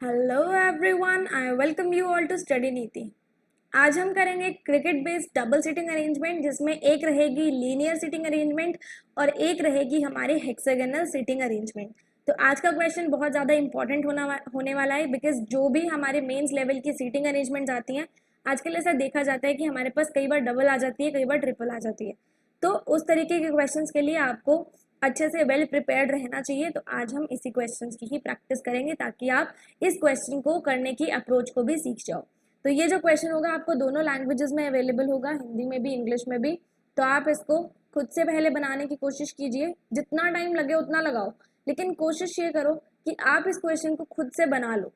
Hello everyone, I welcome you all to study Niti. आज हम करेंगे cricket based double seating arrangement, जिसमें एक रहेगी लीनियर सीटिंग अरेंजमेंट और एक रहेगी हमारी हेक्सागोनल सीटिंग अरेंजमेंट। तो आज का क्वेश्चन बहुत ज़्यादा इंपॉर्टेंट होने वाला है, बिकॉज जो भी हमारे मेंस लेवल की सीटिंग अरेंजमेंट आती हैं आजकल ऐसा देखा जाता है कि हमारे पास कई बार डबल आ जाती है, कई बार ट्रिपल आ जाती है। तो उस तरीके के क्वेश्चंस के लिए आपको अच्छे से वेल प्रिपेयर्ड रहना चाहिए। तो आज हम इसी क्वेश्चंस की ही प्रैक्टिस करेंगे ताकि आप इस क्वेश्चन को करने की अप्रोच को भी सीख जाओ। तो ये जो क्वेश्चन होगा आपको दोनों लैंग्वेजेस में अवेलेबल होगा, हिंदी में भी इंग्लिश में भी। तो आप इसको खुद से पहले बनाने की कोशिश कीजिए, जितना टाइम लगे उतना लगाओ, लेकिन कोशिश ये करो कि आप इस क्वेश्चन को खुद से बना लो।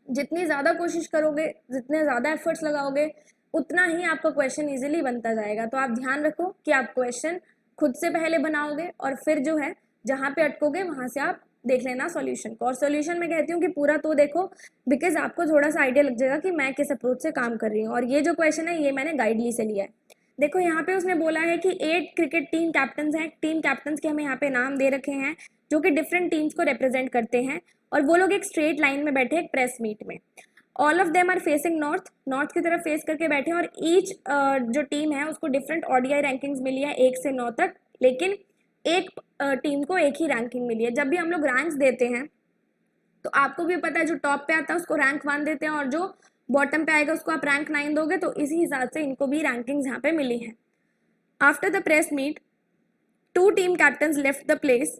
जितनी ज़्यादा कोशिश करोगे, जितने ज़्यादा एफर्ट्स लगाओगे, उतना ही आपका क्वेश्चन इजीली बनता जाएगा। तो आप ध्यान रखो कि आप क्वेश्चन खुद से पहले बनाओगे और फिर जो है जहाँ पे अटकोगे वहाँ से आप देख लेना सॉल्यूशन को। और सॉल्यूशन मैं कहती हूँ कि पूरा तो देखो, बिकॉज आपको थोड़ा सा आइडिया लग जाएगा कि मैं किस अप्रोच से काम कर रही हूँ। और ये जो क्वेश्चन है ये मैंने गाइडली से लिया है। देखो यहाँ पे उसने बोला है कि 8 क्रिकेट टीम कैप्टन्स हैं। टीम कैप्टन्स के हमें यहाँ पे नाम दे रखे हैं जो कि डिफरेंट टीम्स को रिप्रेजेंट करते हैं, और वो लोग एक स्ट्रेट लाइन में बैठे एक प्रेस मीट में। All of them are facing north, north की तरफ फेस करके बैठे हैं। और ईच जो टीम है उसको डिफरेंट ओडीआई रैंकिंग्स मिली है 1 से 9 तक, लेकिन एक टीम को एक ही रैंकिंग मिली है। जब भी हम लोग रैंक्स देते हैं तो आपको भी पता है जो टॉप पे आता है उसको रैंक 1 देते हैं और जो बॉटम पे आएगा उसको आप रैंक 9 दोगे। तो इसी हिसाब से इनको भी रैंकिंग्स यहाँ पे मिली है। After the press meet 2 team captains left the place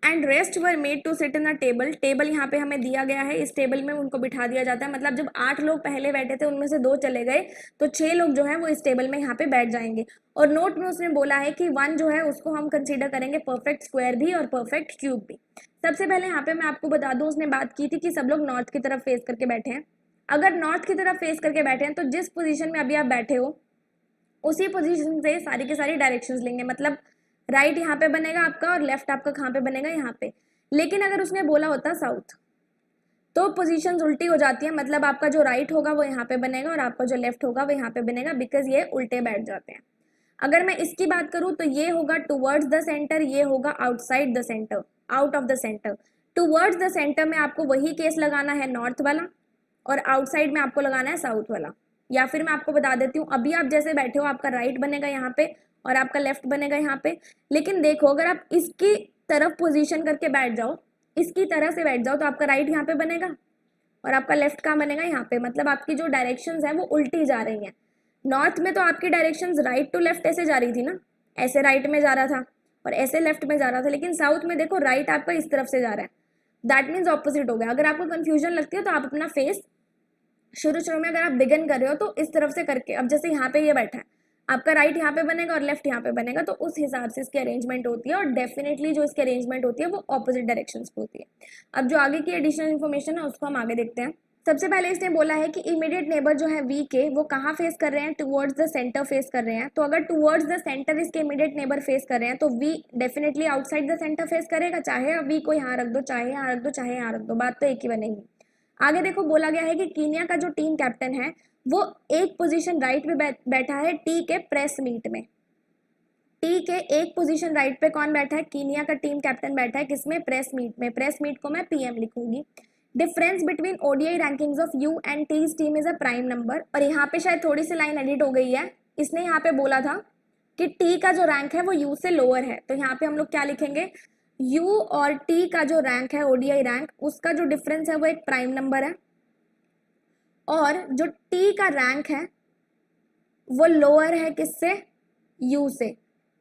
and rest were made to sit in a table. Table यहाँ पे हमें दिया गया है, इस टेबल में उनको बिठा दिया जाता है। मतलब जब 8 लोग पहले बैठे थे उनमें से 2 चले गए तो 6 लोग जो है वो इस टेबल में यहाँ पे बैठ जाएंगे। और नोट में उसने बोला है कि 1 जो है उसको हम कंसीडर करेंगे परफेक्ट स्क्वायर भी और परफेक्ट क्यूब भी। सबसे पहले यहाँ पे मैं आपको बता दूं, उसने बात की थी कि सब लोग नॉर्थ की तरफ फेस करके बैठे हैं। अगर नॉर्थ की तरफ फेस करके बैठे हैं तो जिस पोजीशन में अभी आप बैठे हो उसी पोजीशन से सारी की सारी डायरेक्शंस लेंगे। मतलब राइट यहाँ पे बनेगा आपका और लेफ्ट आपका कहाँ पे बनेगा, यहाँ पे। लेकिन अगर उसने बोला होता साउथ तो पोजीशंस उल्टी हो जाती है। मतलब आपका जो राइट होगा वो यहाँ पे बनेगा और आपका जो लेफ्ट होगा वो यहाँ पे बनेगा, बिकॉज ये उल्टे बैठ जाते हैं। अगर मैं इसकी बात करूँ तो ये होगा टुवर्ड्स द सेंटर, ये होगा outside the centre, out of the centre. Towards the centre में आपको वही केस लगाना है नॉर्थ वाला, और आउटसाइड में आपको लगाना है साउथ वाला। या फिर मैं आपको बता देती हूँ, अभी आप जैसे बैठे हो आपका राइट बनेगा यहाँ पे और आपका लेफ्ट बनेगा यहाँ पे। लेकिन देखो अगर आप इसकी तरफ पोजीशन करके बैठ जाओ, इसकी तरह से बैठ जाओ, तो आपका राइट यहाँ पे बनेगा और आपका लेफ्ट कहाँ बनेगा, यहाँ पे। मतलब आपकी जो डायरेक्शंस है वो उल्टी जा रही हैं। नॉर्थ में तो आपकी डायरेक्शंस राइट टू लेफ्ट ऐसे जा रही थी ना, ऐसे राइट में जा रहा था और ऐसे लेफ्ट में जा रहा था। लेकिन साउथ में देखो राइट आपका इस तरफ से जा रहा है, दैट मीन्स ऑपोजिट हो गया। अगर आपको कंफ्यूजन लगती है तो आप अपना फेस शुरू शुरू में अगर आप बिगन कर रहे हो तो इस तरफ से करके, अब जैसे यहाँ पे ये बैठा है, आपका राइट यहाँ पे बनेगा और लेफ्ट यहाँ पे बनेगा, तो उस हिसाब से इसकी अरेंजमेंट होती है। और डेफिनेटली जो इसकी अरेंजमेंट होती है वो ऑपोजिट डायरेक्शन पे होती है। अब जो आगे की एडिशनल इन्फॉर्मेशन है उसको हम आगे देखते हैं। सबसे पहले इसने बोला है कि इमीडिएट नेबर जो है वी के, वो कहाँ फेस कर रहे हैं, टुवर्ड्स द सेंटर फेस कर रहे हैं। तो अगर टुवर्ड्स द सेंटर इसके इमीडिएट नेबर फेस कर रहे हैं तो we definitely outside the centre face करेगा। चाहे वी को यहाँ रख दो, चाहे यहाँ रख दो, चाहे यहाँ रख दो, बात तो एक ही बनेगी। आगे देखो बोला गया है कि कीनिया का जो टीम कैप्टन है वो एक पोजीशन राइट में बैठा है टी के प्रेस मीट में। टी के एक पोजीशन राइट पे कौन बैठा है, कीनिया का टीम कैप्टन बैठा है, किसमें, प्रेस मीट में। प्रेस मीट को मैं पीएम लिखूंगी। Difference between ODI rankings of U and T's team is a prime number. और यहाँ पे शायद थोड़ी सी लाइन एडिट हो गई है, इसने यहाँ पे बोला था कि टी का जो रैंक है वो यू से लोअर है। तो यहाँ पे हम लोग क्या लिखेंगे, यू और टी का जो रैंक है ओडीआई रैंक, उसका जो डिफरेंस है वो एक प्राइम नंबर है। और जो टी का रैंक है वो लोअर है किससे, यू से।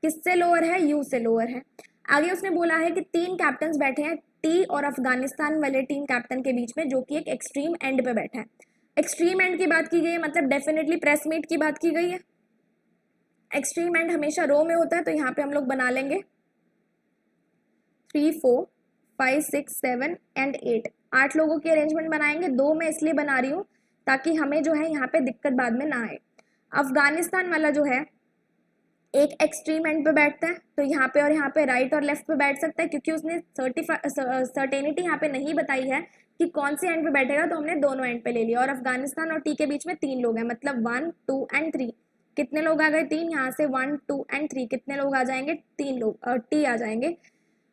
किससे लोअर है, यू से लोअर है। आगे उसने बोला है कि 3 कैप्टन बैठे हैं टी और अफगानिस्तान वाले टीम कैप्टन के बीच में, जो कि एक एक्सट्रीम एंड पे बैठा है। एक्सट्रीम एंड की बात की गई है, मतलब डेफिनेटली प्रेस मीट की बात की गई है। एक्सट्रीम एंड हमेशा रो में होता है, तो यहाँ पे हम लोग बना लेंगे 3 4 5 6 7 एंड 8। 8 लोगों की अरेंजमेंट बनाएंगे। 2 मैं इसलिए बना रही हूँ ताकि हमें जो है यहाँ पे दिक्कत बाद में ना आए। अफगानिस्तान वाला जो है एक एक्सट्रीम एंड पे बैठता है, तो यहाँ पे और यहाँ पे राइट और लेफ्ट पे बैठ सकता है, क्योंकि उसने सर्टेनिटी यहाँ पे नहीं बताई है कि कौन से एंड पे बैठेगा, तो हमने दोनों एंड पे ले लिया। और अफगानिस्तान और टी के बीच में 3 लोग हैं, मतलब 1 2 एंड 3। कितने लोग आ गए, 3। यहाँ से 1 2 एंड 3 कितने लोग आ जाएंगे, 3 लोग, टी आ जाएंगे।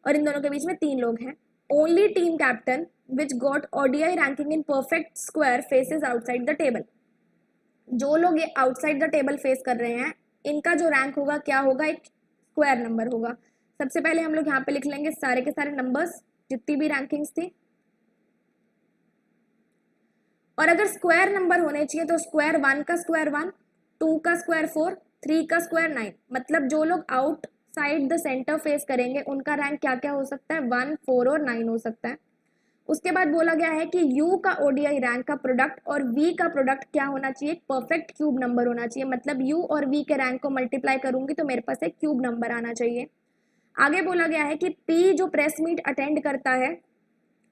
और इन दोनों के बीच में 3 लोग हैं। Only team captain which got ODI ranking in perfect square faces outside the table. जो लोग ये आउटसाइड द टेबल फेस कर रहे हैं, इनका जो रैंक होगा क्या होगा, एक स्क्वायर नंबर होगा. सबसे पहले हम लोग यहाँ पे लिख लेंगे सारे के सारे नंबर्स जितनी भी रैंकिंग्स थी. और अगर स्क्वायर नंबर होने चाहिए तो स्क्वायर 1 का स्क्वायर 1, 2 का स्क्वायर 4, 3 का स्क्वायर 9. मतलब जो लोग आउटसाइड द सेंटर फेस करेंगे उनका रैंक क्या क्या हो सकता है, 1, 4 और 9 हो सकता है. उसके बाद बोला गया है कि U का ODI रैंक का प्रोडक्ट और V का प्रोडक्ट क्या होना चाहिए, परफेक्ट क्यूब नंबर होना चाहिए. मतलब U और V के रैंक को मल्टीप्लाई करूंगी तो मेरे पास एक क्यूब नंबर आना चाहिए. आगे बोला गया है कि P जो प्रेस मीट अटेंड करता है,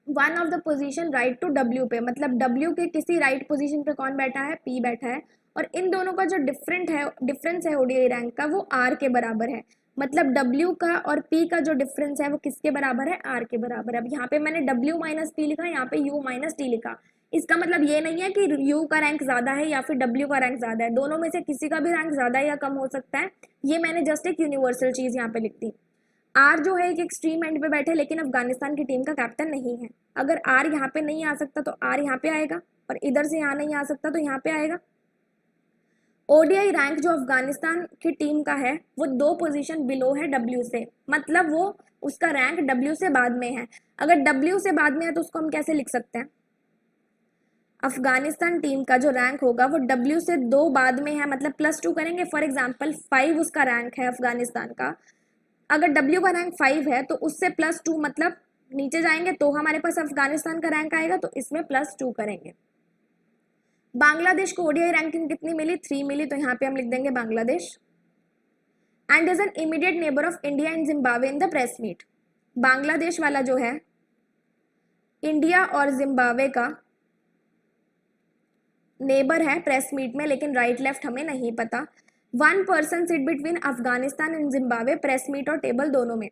one of the position right to W पे, मतलब W के किसी राइट पोजीशन पे कौन बैठा है, P बैठा है. और इन दोनों का जो डिफरेंस है ODI रैंक का, वो R के बराबर है. मतलब W का और P का जो डिफरेंस है वो किसके बराबर है, R के बराबर है. अब यहाँ पे मैंने W माइनस P लिखा, यहाँ पे U माइनस T लिखा. इसका मतलब ये नहीं है कि U का रैंक ज्यादा है या फिर W का रैंक ज्यादा है, दोनों में से किसी का भी रैंक ज्यादा या कम हो सकता है. ये मैंने जस्ट एक यूनिवर्सल चीज यहाँ पे लिख दी. आर जो है एक एक्सट्रीम एंड पे बैठे लेकिन अफगानिस्तान की टीम का कैप्टन नहीं है. अगर आर यहाँ पे नहीं आ सकता तो आर यहाँ पे आएगा, और इधर से यहाँ नहीं आ सकता तो यहाँ पे आएगा. ओडीआई रैंक जो अफगानिस्तान की टीम का है वो 2 पोजीशन बिलो है डब्ल्यू से, मतलब वो उसका रैंक डब्ल्यू से बाद में है. अगर डब्ल्यू से बाद में है तो उसको हम कैसे लिख सकते हैं, अफगानिस्तान टीम का जो रैंक होगा वो डब्ल्यू से 2 बाद में है, मतलब +2 करेंगे. फॉर एग्जाम्पल 5 उसका रैंक है अफगानिस्तान का. अगर W का रैंक 5 है तो उससे +2, मतलब नीचे जाएंगे तो हमारे पास अफगानिस्तान का रैंक आएगा, तो इसमें +2 करेंगे. बांग्लादेश को ओडीआई रैंकिंग कितनी मिली, 3 मिली, तो यहाँ पे हम लिख देंगे Bangladesh. And is an immediate neighbour of India and Zimbabwe in the press meet. Bangladesh वाला जो है इंडिया और जिम्बाब्वे का नेबर है प्रेस मीट में, लेकिन राइट लेफ्ट हमें नहीं पता. 1 person sit between Afghanistan and Zimbabwe, press meet और टेबल दोनों में.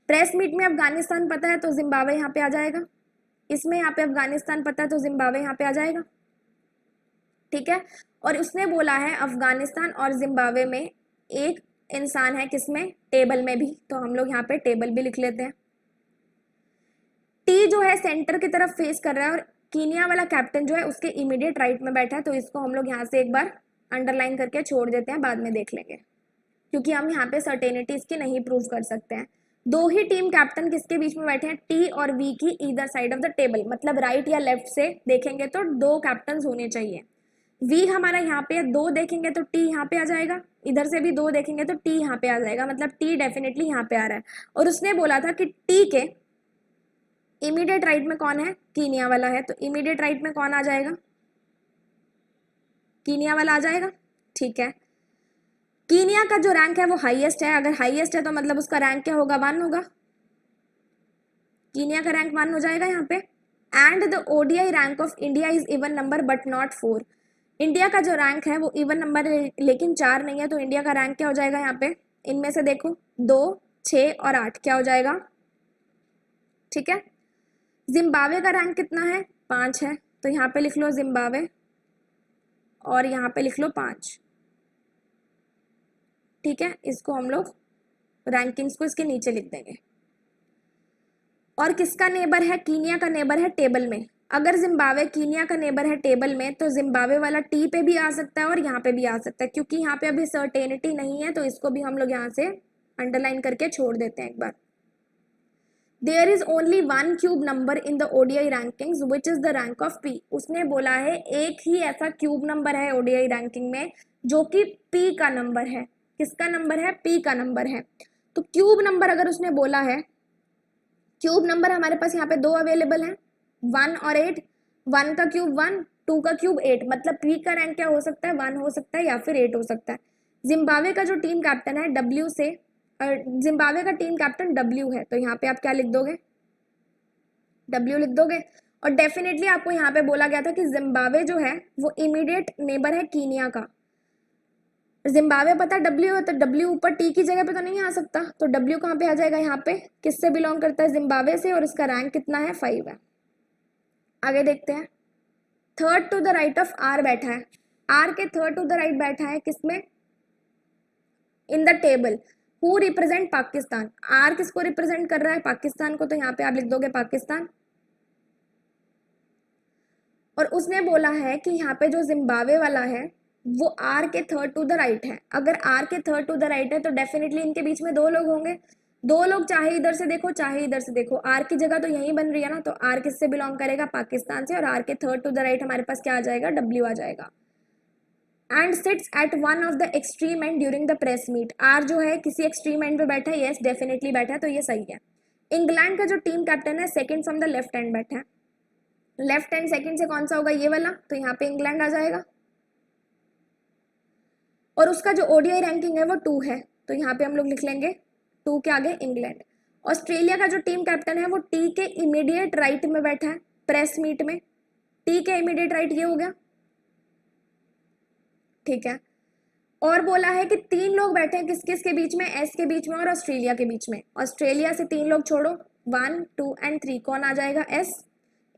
प्रेस मीट में अफगानिस्तान पता है तो जिम्बाब्वे यहाँ पे आ जाएगा, इसमें यहाँ पे अफगानिस्तान पता है तो जिम्बाब्वे यहाँ पे आ जाएगा. ठीक है. और उसने बोला है अफगानिस्तान और जिम्बाब्वे में एक इंसान है, किसमें, टेबल में भी, तो हम लोग यहाँ पे टेबल भी लिख लेते हैं. टी जो है सेंटर की तरफ फेस कर रहा है और कीनिया वाला कैप्टन जो है उसके इमीडिएट राइट में बैठा है, तो इसको हम लोग यहाँ से एक बार अंडरलाइन करके छोड़ देते हैं, बाद में देख लेंगे, क्योंकि हम यहाँ पे सर्टेनिटी इसकी नहीं प्रूव कर सकते हैं. 2 ही टीम कैप्टन किसके बीच में बैठे हैं, टी और वी की either side of the table, मतलब राइट या लेफ्ट से देखेंगे तो 2 कैप्टन होने चाहिए. वी हमारा यहाँ पे 2 देखेंगे तो टी यहाँ पे आ जाएगा, इधर से भी 2 देखेंगे तो टी यहाँ पे आ जाएगा, मतलब टी डेफिनेटली यहाँ पे आ रहा है. और उसने बोला था कि टी के इमीडिएट राइट में कौन है, कीनिया वाला है, तो इमीडिएट राइट में कौन आ जाएगा, कीनिया वाला आ जाएगा. ठीक है. कीनिया का जो रैंक है वो हाईएस्ट है, अगर हाईएस्ट है तो मतलब उसका रैंक क्या होगा, 1 होगा. कीनिया का रैंक 1 हो जाएगा यहाँ पे. And the ODI rank of India is even number but not 4. India का जो रैंक है वो इवन नंबर है लेकिन 4 नहीं है, तो इंडिया का रैंक क्या हो जाएगा यहाँ पे, इनमें से देखो 2, 6 और 8 क्या हो जाएगा. ठीक है. जिम्बाब्वे का रैंक कितना है, 5 है, तो यहाँ पे लिख लो जिम्बाब्वे और यहाँ पे लिख लो 5. ठीक है. इसको हम लोग रैंकिंग्स को इसके नीचे लिख देंगे. और किसका नेबर है, कीनिया का नेबर है टेबल में. अगर जिम्बाब्वे कीनिया का नेबर है टेबल में तो जिम्बाब्वे वाला टी पे भी आ सकता है और यहाँ पे भी आ सकता है, क्योंकि यहाँ पे अभी सर्टेनिटी नहीं है, तो इसको भी हम लोग यहाँ से अंडरलाइन करके छोड़ देते हैं एक बार. There is only 1 cube number in the ODI rankings which is the rank of P. उसने बोला है एक ही ऐसा क्यूब नंबर है ओडीआई रैंकिंग में जो कि पी का नंबर है. किसका नंबर है, पी का नंबर है. तो क्यूब नंबर अगर उसने बोला है, क्यूब नंबर हमारे पास यहाँ पे 2 अवेलेबल हैं, 1 और 8. 1 का क्यूब 1, 2 का क्यूब 8, मतलब पी का रैंक क्या हो सकता है, 1 हो सकता है या फिर 8 हो सकता है. जिम्बाब्वे का जो टीम कैप्टन है डब्ल्यू से, जिम्बाब्वे का टीम कैप्टन डब्ल्यू है, तो यहाँ पे आप क्या लिख दोगे, डब्ल्यू लिख दोगे. और डेफिनेटली आपको यहाँ पे बोला गया था कि जिम्बाब्वे जो है वो इमीडिएट नेबर है कीनिया का. जिम्बाब्वे पता डब्ल्यू है तो डब्ल्यू ऊपर टी की जगह पे तो नहीं आ सकता, तो डब्ल्यू कहाँ पे आ जाएगा, यहाँ पे किससे बिलोंग करता है, जिम्बाब्वे से, और इसका रैंक कितना है, 5 है. आगे देखते हैं. Third to the right of R बैठा है, आर के थर्ड टू द राइट बैठा है किसमें, in the table. Who represent Pakistan. R किसको रिप्रेजेंट कर रहा है, पाकिस्तान को, तो यहाँ पे आप लिख दोगे पाकिस्तान. और उसने बोला है कि यहाँ पे जो जिम्बाब्वे वाला है वो आर के थर्ड टू द राइट है। अगर आर के थर्ड टू द राइट है तो डेफिनेटली इनके बीच में दो लोग होंगे, दो लोग चाहे इधर से देखो चाहे इधर से देखो, आर की जगह तो यहीं बन रही है ना, तो आर किससे बिलोंग करेगा, पाकिस्तान से, और आर के थर्ड टू द राइट हमारे पास क्या आ जाएगा, डब्ल्यू आ जाएगा। And sits at one of the extreme end during the press meet, R जो है किसी एक्सट्रीम एंड पे बैठा है, यस डेफिनेटली बैठा है, तो ये सही है। इंग्लैंड का जो टीम कैप्टन है second from the left hand बैठा है, लेफ्ट हैंड सेकंड से कौन सा होगा, ये वाला, तो यहाँ पे इंग्लैंड आ जाएगा। और उसका जो ओडीआई रैंकिंग है वो 2 है, तो यहाँ पे हम लोग लिख लेंगे 2 के आगे इंग्लैंड। ऑस्ट्रेलिया का जो टीम कैप्टन है वो टी के इमीडिएट राइट में बैठा है प्रेस मीट में, टी के इमीडिएट राइट ये हो गया, ठीक है। और बोला है कि 3 लोग बैठे हैं किस किस के बीच में, एस के बीच में और ऑस्ट्रेलिया के बीच में। ऑस्ट्रेलिया से 3 लोग छोड़ो, 1 2 एंड 3, कौन आ जाएगा, एस।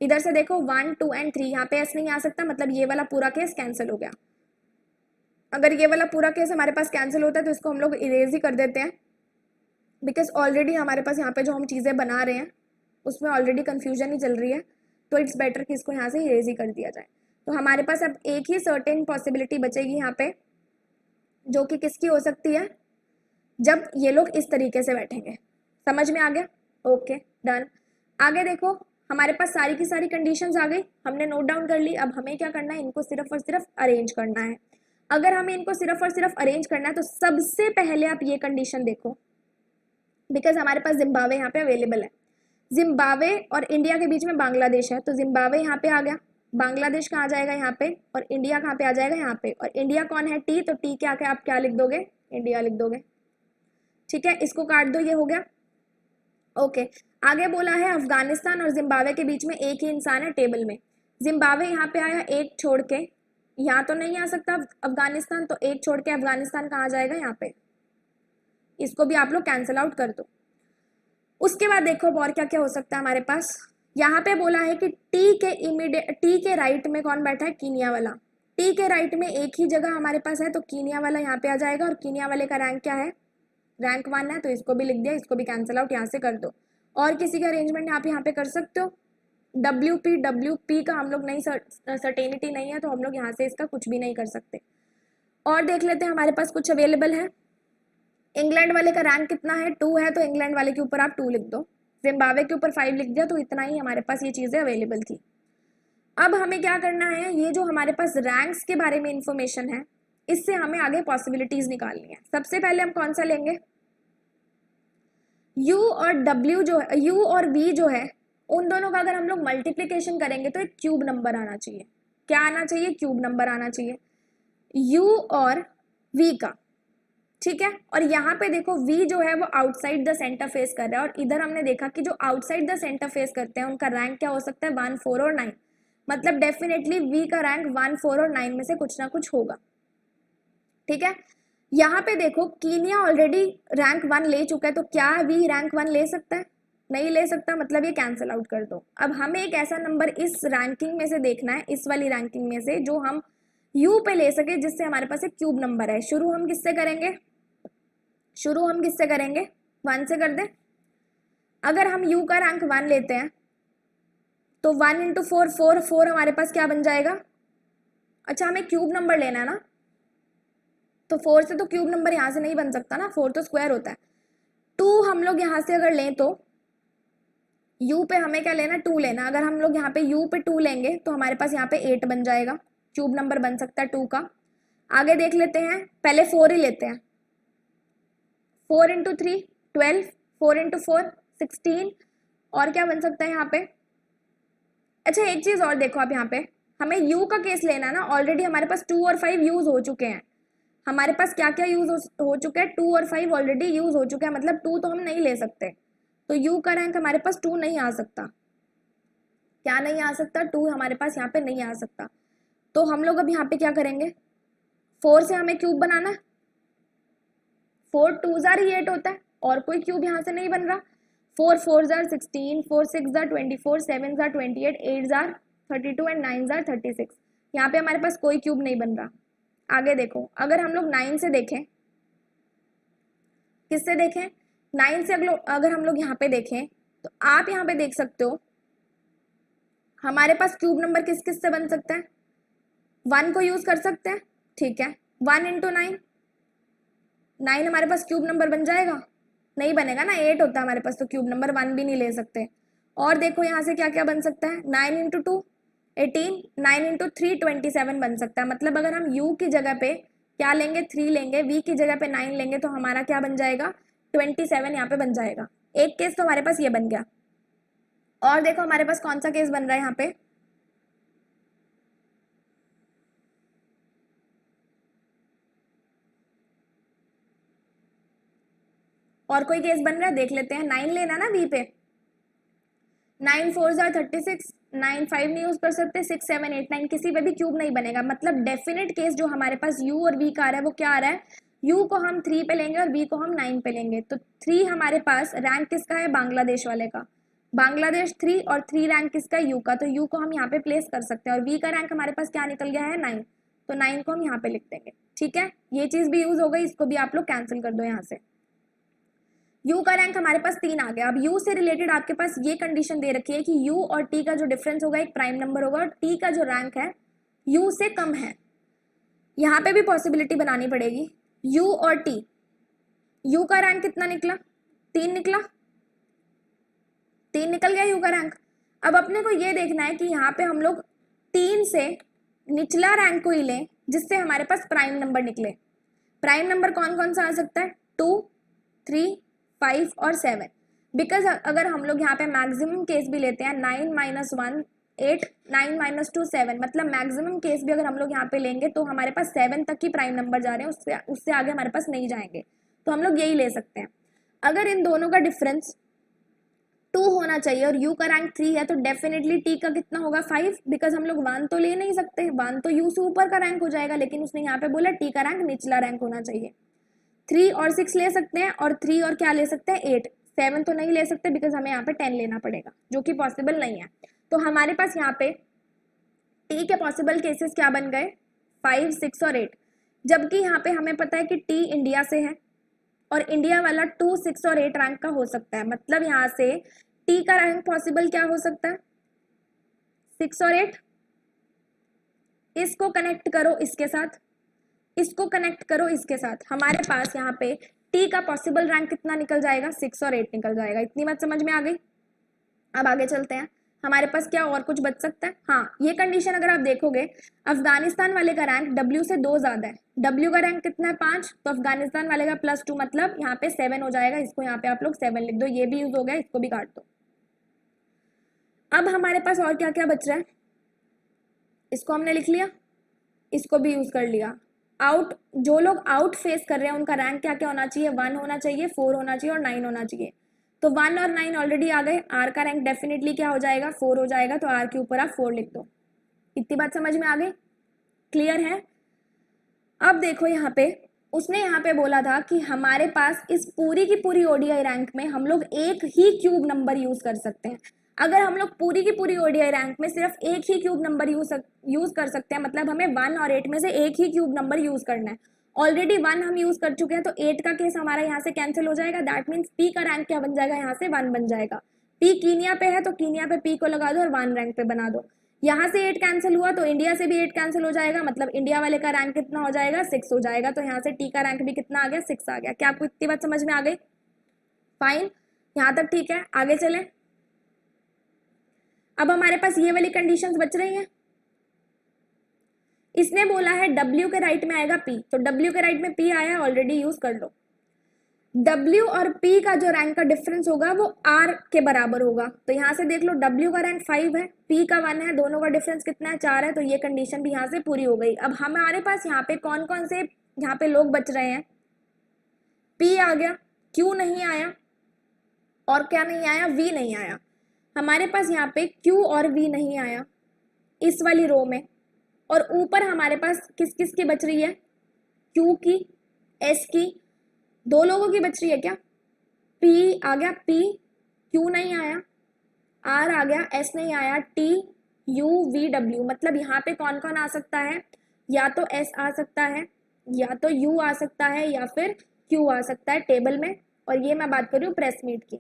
इधर से देखो 1 2 एंड 3, यहाँ पे एस नहीं आ सकता, मतलब ये वाला पूरा केस कैंसिल हो गया। अगर ये वाला पूरा केस हमारे पास कैंसिल होता है तो इसको हम लोग इरेज ही कर देते हैं, बिकॉज ऑलरेडी हमारे पास यहाँ पे जो हम चीज़ें बना रहे हैं उसमें ऑलरेडी कन्फ्यूजन ही चल रही है, तो इट्स बेटर कि इसको यहाँ से इरेज ही कर दिया जाए। तो हमारे पास अब एक ही सर्टेन पॉसिबिलिटी बचेगी यहाँ पे, जो कि किसकी हो सकती है, जब ये लोग इस तरीके से बैठेंगे। समझ में आ गया, ओके डन। आगे देखो, हमारे पास सारी की सारी कंडीशंस आ गई, हमने नोट डाउन कर ली। अब हमें क्या करना है, इनको सिर्फ और सिर्फ अरेंज करना है। अगर हमें इनको सिर्फ और सिर्फ अरेंज करना है तो सबसे पहले आप ये कंडीशन देखो, बिकॉज हमारे पास जिम्बाब्वे यहाँ पे अवेलेबल है। जिम्बाब्वे और इंडिया के बीच में बांग्लादेश है, तो जिम्बाब्वे यहाँ पे आ गया, बांग्लादेश कहाँ आ जाएगा यहाँ पे, और इंडिया कहाँ पे आ जाएगा यहाँ पे। और इंडिया कौन है, टी, तो टी के आके आप क्या लिख दोगे, इंडिया लिख दोगे, ठीक है। इसको काट दो, ये हो गया, ओके। आगे बोला है अफगानिस्तान और जिम्बाब्वे के बीच में एक ही इंसान है टेबल में। जिम्बाब्वे यहाँ पे आया एक छोड़ के, यहाँ तो नहीं आ सकता अफगानिस्तान, तो एक छोड़ के अफगानिस्तान कहाँ आ जाएगा, यहाँ पे। इसको भी आप लोग कैंसिल आउट कर दो। उसके बाद देखो और क्या क्या हो सकता है हमारे पास। यहाँ पे बोला है कि टी के राइट में कौन बैठा है, कीनिया वाला। टी के राइट में एक ही जगह हमारे पास है, तो कीनिया वाला यहाँ पे आ जाएगा, और कीनिया वाले का रैंक क्या है, रैंक 1 है, तो इसको भी लिख दिया, इसको भी कैंसिल आउट यहाँ से कर दो। और किसी का अरेंजमेंट आप यहाँ पे कर सकते हो, डब्ल्यू पी का हम लोग नहीं, सर्टेनिटी नहीं है, तो हम लोग यहाँ से इसका कुछ भी नहीं कर सकते। और देख लेते हैं हमारे पास कुछ अवेलेबल है। इंग्लैंड वाले का रैंक कितना है, 2 है, तो इंग्लैंड वाले के ऊपर आप 2 लिख दो, जिम्बाब्वे के ऊपर 5 लिख दिया, तो इतना ही हमारे पास ये चीज़ें अवेलेबल थी। अब हमें क्या करना है, ये जो हमारे पास रैंक्स के बारे में इंफॉर्मेशन है, इससे हमें आगे पॉसिबिलिटीज निकालनी है। सबसे पहले हम कौन सा लेंगे, u और w जो है, u और v जो है, उन दोनों का अगर हम लोग मल्टीप्लीकेशन करेंगे तो एक क्यूब नंबर आना चाहिए। क्या आना चाहिए, क्यूब नंबर आना चाहिए, u और v का, ठीक है। और यहाँ पे देखो v जो है वो आउटसाइड द सेंटर फेस कर रहा है, और इधर हमने देखा कि जो आउटसाइड द सेंटर फेस करते हैं उनका रैंक क्या हो सकता है, 1 4 और 9, मतलब डेफिनेटली v का रैंक 1 4 और 9 में से कुछ ना कुछ होगा, ठीक है। यहाँ पे देखो कीनिया ऑलरेडी रैंक 1 ले चुका है, तो क्या v रैंक 1 ले सकता है, नहीं ले सकता, मतलब ये कैंसिल आउट कर दो। अब हमें एक ऐसा नंबर इस रैंकिंग में से देखना है, इस वाली रैंकिंग में से, जो हम u पे ले सके, जिससे हमारे पास एक क्यूब नंबर है। शुरू हम किससे करेंगे, 1 से कर दे। अगर हम u का रैंक 1 लेते हैं तो 1 इंटू 4 4 4 हमारे पास क्या बन जाएगा, अच्छा हमें क्यूब नंबर लेना है ना, तो 4 से तो क्यूब नंबर यहाँ से नहीं बन सकता ना, 4 तो स्क्वायर होता है। 2 हम लोग यहाँ से अगर लें तो u पे हमें क्या लेना, 2 लेना। अगर हम लोग यहाँ पे u पे 2 लेंगे तो हमारे पास यहाँ पे 8 बन जाएगा, क्यूब नंबर बन सकता है 2 का। आगे देख लेते हैं, पहले 4 ही लेते हैं, 4 इंटू 3 12, 4 इंटू 4 16, और क्या बन सकता है यहाँ पे। अच्छा एक चीज और देखो, आप यहाँ पे हमें u का केस लेना ना, ऑलरेडी हमारे पास 2 और 5 यूज हो चुके हैं। हमारे पास क्या क्या यूज हो चुका है, 2 और 5 ऑलरेडी यूज हो चुका है, मतलब 2 तो हम नहीं ले सकते, तो u का रैंक हमारे पास 2 नहीं आ सकता। क्या नहीं आ सकता, 2 हमारे पास यहाँ पे नहीं आ सकता। तो हम लोग अब यहाँ पे क्या करेंगे, 4 से हमें क्यूब बनाना है, 4 2 जार ही 8 होता है, और कोई क्यूब यहाँ से नहीं बन रहा। 4 4 jar 16, 4 6 jar 24, 7 jar 28, 8 jar 32 and 9 jar 36। यहाँ पे हमारे पास कोई क्यूब नहीं बन रहा। आगे देखो, अगर हम लोग 9 से देखें, किससे देखें, 9 से अगर हम लोग यहाँ पे देखें, तो आप यहाँ पे देख सकते हो हमारे पास क्यूब नंबर किस किस से बन सकता है? 1 को यूज कर सकते हैं, ठीक है। 1 इंटू 9, 9 हमारे पास क्यूब नंबर बन जाएगा? नहीं बनेगा ना, 8 होता है हमारे पास, तो क्यूब नंबर 1 भी नहीं ले सकते। और देखो यहाँ से क्या क्या बन सकता है, 9 इंटू 2 18, 9 इंटू 3 27 बन सकता है। मतलब अगर हम u की जगह पे क्या लेंगे, 3 लेंगे, v की जगह पे 9 लेंगे, तो हमारा क्या बन जाएगा, 27 यहाँ पे बन जाएगा। एक केस तो हमारे पास ये बन गया। और देखो हमारे पास कौन सा केस बन रहा है यहाँ पे, और कोई केस बन रहा है, देख लेते हैं। 9 लेना ना v पे, 9 4 जार 36, 9 5 नहीं यूज कर सकते, 6 7 8 9 किसी पे भी क्यूब नहीं बनेगा। मतलब डेफिनेट केस जो हमारे पास u और v का आ रहा है वो क्या आ रहा है, u को हम 3 पे लेंगे और v को हम 9 पे लेंगे। तो 3 हमारे पास रैंक किसका है, बांग्लादेश वाले का, बांग्लादेश 3, और 3 रैंक किसका, u का, तो u को हम यहाँ पे प्लेस कर सकते हैं। और v का रैंक हमारे पास क्या निकल गया है, 9, तो 9 को हम यहाँ पे लिख देंगे, ठीक है। ये चीज भी यूज हो गई, इसको भी आप लोग कैंसिल कर दो यहाँ से। u का रैंक हमारे पास 3 आ गया। अब u से रिलेटेड आपके पास ये कंडीशन दे रखी है कि u और t का जो डिफरेंस होगा एक प्राइम नंबर होगा, और t का जो रैंक है u से कम है। यहाँ पे भी पॉसिबिलिटी बनानी पड़ेगी, u और t, u का रैंक कितना निकला, 3 निकला, 3 निकल गया u का रैंक। अब अपने को ये देखना है कि यहाँ पे हम लोग 3 से निचला रैंक को ही लें जिससे हमारे पास प्राइम नंबर निकले। प्राइम नंबर कौन कौन सा आ सकता है, 2 3 5 और 7। बिकॉज अगर हम लोग यहाँ पे मैक्सिमम केस भी लेते हैं, 9 माइनस 1 8, 9 माइनस 2 7, मतलब मैक्सिमम केस भी अगर हम लोग यहाँ पे लेंगे तो हमारे पास 7 तक ही प्राइम नंबर जा रहे हैं, उससे आगे हमारे पास नहीं जाएंगे, तो हम लोग यही ले सकते हैं। अगर इन दोनों का डिफरेंस 2 होना चाहिए और u का रैंक 3 है, तो डेफिनेटली t का कितना होगा, 5, बिकॉज हम लोग 1 तो ले नहीं सकते, 1 तो u से ऊपर का रैंक हो जाएगा, लेकिन उसने यहाँ पे बोला t का रैंक निचला रैंक होना चाहिए। 3 और 6 ले सकते हैं, और 3 और क्या ले सकते हैं, 8, 7 तो नहीं ले सकते बिकॉज हमें यहाँ पे 10 लेना पड़ेगा, जो कि पॉसिबल नहीं है। तो हमारे पास यहाँ पे t के पॉसिबल केसेस क्या बन गए, 5 6 और 8, जबकि यहाँ पे हमें पता है कि t इंडिया से है और इंडिया वाला 2 6 और 8 रैंक का हो सकता है। मतलब यहाँ से t का रैंक पॉसिबल क्या हो सकता है, 6 और 8। इसको कनेक्ट करो इसके साथ, इसको कनेक्ट करो इसके साथ, हमारे पास यहाँ पे t का पॉसिबल रैंक कितना निकल जाएगा, 6 और 8 निकल जाएगा। इतनी बात समझ में आ गई। अब आगे चलते हैं, हमारे पास क्या और कुछ बच सकता है। हाँ, ये कंडीशन अगर आप देखोगे, अफगानिस्तान वाले का रैंक w से 2 ज्यादा है, w का रैंक कितना है, 5, तो अफगानिस्तान वाले का +2, मतलब यहाँ पे 7 हो जाएगा। इसको यहाँ पे आप लोग 7 लिख दो, ये भी यूज हो गया, इसको भी काट दो। अब हमारे पास और क्या क्या बच रहा है, इसको हमने लिख लिया, इसको भी यूज कर लिया। आउट, जो लोग आउट फेस कर रहे हैं उनका रैंक क्या क्या होना चाहिए, 1 होना चाहिए, 4 होना चाहिए और 9 होना चाहिए। तो 1 और 9 ऑलरेडी आ गए, आर का रैंक डेफिनेटली क्या हो जाएगा, 4 हो जाएगा, तो आर के ऊपर आप 4 लिख दो। इतनी बात समझ में आ गई, क्लियर है। अब देखो यहाँ पे उसने यहाँ पे बोला था कि हमारे पास इस पूरी की पूरी ओडीआई रैंक में हम लोग एक ही क्यूब नंबर यूज कर सकते हैं। अगर हम लोग पूरी की पूरी ओडीआई रैंक में सिर्फ एक ही क्यूब नंबर यूज कर सकते हैं, मतलब हमें 1 और 8 में से एक ही क्यूब नंबर यूज करना है। ऑलरेडी 1 हम यूज कर चुके हैं, तो 8 का केस हमारा यहाँ से कैंसिल हो जाएगा। दैट मीन्स पी का रैंक क्या बन जाएगा, यहाँ से 1 बन जाएगा। पी कीनिया पे है तो कीनिया पे पी को लगा दो और 1 रैंक पे बना दो। यहाँ से 8 कैंसिल हुआ तो इंडिया से भी 8 कैंसिल हो जाएगा, मतलब इंडिया वाले का रैंक कितना हो जाएगा, 6 हो जाएगा। तो यहाँ से टी का रैंक भी कितना आ गया, 6 आ गया। क्या आपको इतनी बात समझ में आ गई, फाइन, यहाँ तक ठीक है। आगे चले, अब हमारे पास ये वाली कंडीशंस बच रही हैं। इसने बोला है W के राइट में आएगा P, तो W के राइट में P आया, ऑलरेडी यूज कर लो। W और P का जो रैंक का डिफरेंस होगा वो R के बराबर होगा। तो यहाँ से देख लो, W का रैंक 5 है, P का 1 है, दोनों का डिफरेंस कितना है, 4 है। तो ये कंडीशन भी यहाँ से पूरी हो गई। अब हमारे पास यहाँ पे कौन कौन से यहाँ पे लोग बच रहे हैं, P आ गया, Q नहीं आया, और क्या नहीं आया, V नहीं आया। हमारे पास यहाँ पे Q और V नहीं आया इस वाली रो में, और ऊपर हमारे पास किस किस की बच रही है, Q की, S की, 2 लोगों की बच रही है क्या, P आ गया, P, Q नहीं आया, R आ गया, S नहीं आया, T, U, V, W। मतलब यहाँ पे कौन कौन आ सकता है, या तो S आ सकता है, या तो U आ सकता है, या फिर Q आ सकता है टेबल में। और ये मैं बात कर रही हूँ प्रेस मीट की।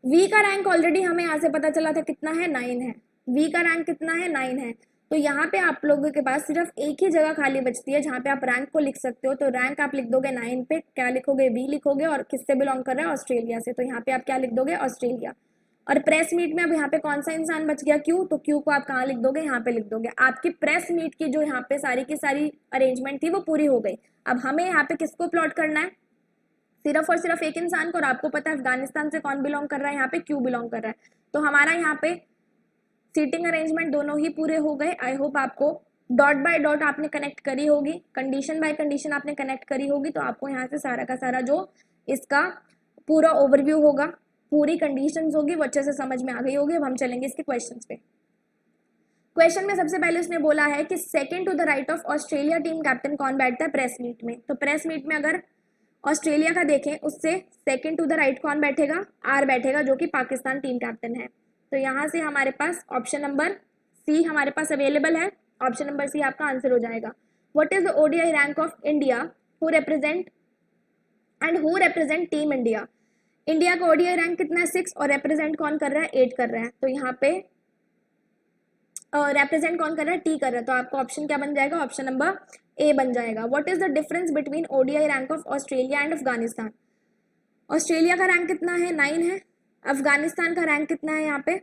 V का रैंक ऑलरेडी हमें यहाँ से पता चला था कितना है, 9 है। वी का रैंक कितना है, 9 है। तो यहाँ पे आप लोगों के पास सिर्फ एक ही जगह खाली बचती है जहाँ पे आप रैंक को लिख सकते हो। तो रैंक आप लिख दोगे 9 पे, क्या लिखोगे, वी लिखोगे, और किससे बिलोंग कर रहा है, ऑस्ट्रेलिया से। तो यहाँ पे आप क्या लिख दोगे, ऑस्ट्रेलिया। और प्रेस मीट में अब यहाँ पे कौन सा इंसान बच गया, क्यू, तो क्यू को आप कहाँ लिख दोगे, यहाँ पे लिख दोगे। आपकी प्रेस मीट की जो यहाँ पे सारी की सारी अरेंजमेंट थी वो पूरी हो गई। अब हमें यहाँ पे किसको प्लॉट करना है, सिर्फ और सिर्फ एक इंसान को, और आपको पता है अफगानिस्तान से कौन बिलोंग कर रहा है, यहाँ पे क्यू बिलोंग कर रहा है। तो हमारा यहाँ पे सीटिंग अरेंजमेंट दोनों ही पूरे हो गए। आई होप आपको डॉट बाय डॉट आपने कनेक्ट करी होगी, कंडीशन बाय कंडीशन आपने कनेक्ट करी होगी, तो आपको यहाँ से सारा का सारा जो इसका पूरा ओवरव्यू होगा, पूरी कंडीशंस होगी, वो अच्छे से समझ में आ गई होगी। अब हम चलेंगे इसके क्वेश्चंस पे। क्वेश्चन में सबसे पहले उसने बोला है कि second to the right of Australia team captain कौन बैठता है प्रेस मीट में। तो प्रेस मीट में अगर ऑस्ट्रेलिया का देखें, उससे सेकंड टू द राइट कौन बैठेगा, आर बैठेगा, जो कि पाकिस्तान टीम कैप्टन है। तो यहाँ से हमारे पास ऑप्शन नंबर सी हमारे पास अवेलेबल है। ऑप्शन नंबर सी आपका आंसर हो जाएगा। What is the ODI rank of India who represent team India. India का ओडीआई रैंक कितना है, 6, और रिप्रेजेंट कौन कर रहा है, 8 कर रहा है। तो यहाँ पे रिप्रेजेंट कौन कर रहा है, टी कर रहा है। तो आपका ऑप्शन क्या बन जाएगा, ऑप्शन नंबर ए बन जाएगा। What is the difference between ODI rank of Australia and Afghanistan. Australia का रैंक कितना है, 9 है। अफगानिस्तान का रैंक कितना है, यहाँ पे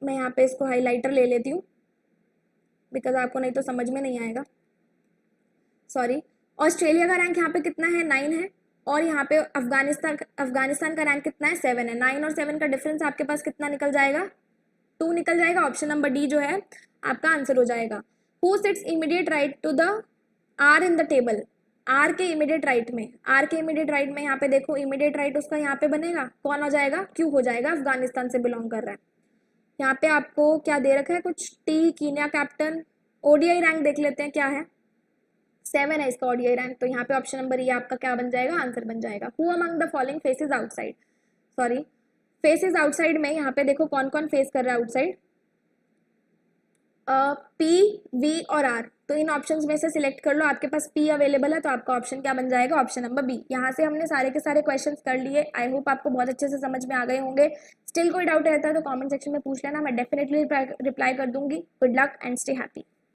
मैं यहाँ पे इसको हाईलाइटर ले लेती हूँ बिकॉज आपको नहीं तो समझ में नहीं आएगा, सॉरी। ऑस्ट्रेलिया का रैंक यहाँ पे कितना है, 9 है, और यहाँ पे अफगानिस्तान का रैंक कितना है, 7 है। 9 और 7 का डिफरेंस आपके पास कितना निकल जाएगा, 2 निकल जाएगा। ऑप्शन नंबर डी जो है आपका आंसर हो जाएगा। Who sits immediate right to the R in the table. R के इमीडिएट राइट में, आर के इमीडिएट राइट में यहाँ पे देखो इमीडिएट राइट उसका यहाँ पे बनेगा, कौन हो जाएगा, क्यू हो जाएगा, अफगानिस्तान से बिलोंग कर रहा है। यहाँ पे आपको क्या दे रखा है, कुछ T, Kenya captain. ODI rank देख लेते हैं क्या है, 7 है इसका ओडीआई रैंक। तो यहाँ पे ऑप्शन नंबर ये आपका क्या बन जाएगा, आंसर बन जाएगा। Who among the following faces outside, sorry faces outside में यहाँ पे देखो कौन कौन फेस कर रहा है आउटसाइड, पी, वी और आर। तो इन ऑप्शंस में से सिलेक्ट कर लो। आपके पास पी अवेलेबल है, तो आपका ऑप्शन क्या बन जाएगा, ऑप्शन नंबर बी। यहाँ से हमने सारे के सारे क्वेश्चंस कर लिए। आई होप आपको बहुत अच्छे से समझ में आ गए होंगे। स्टिल कोई डाउट रहता है तो कमेंट सेक्शन में पूछ लेना, मैं डेफिनेटली रिप्लाई कर दूंगी। Good luck and stay happy.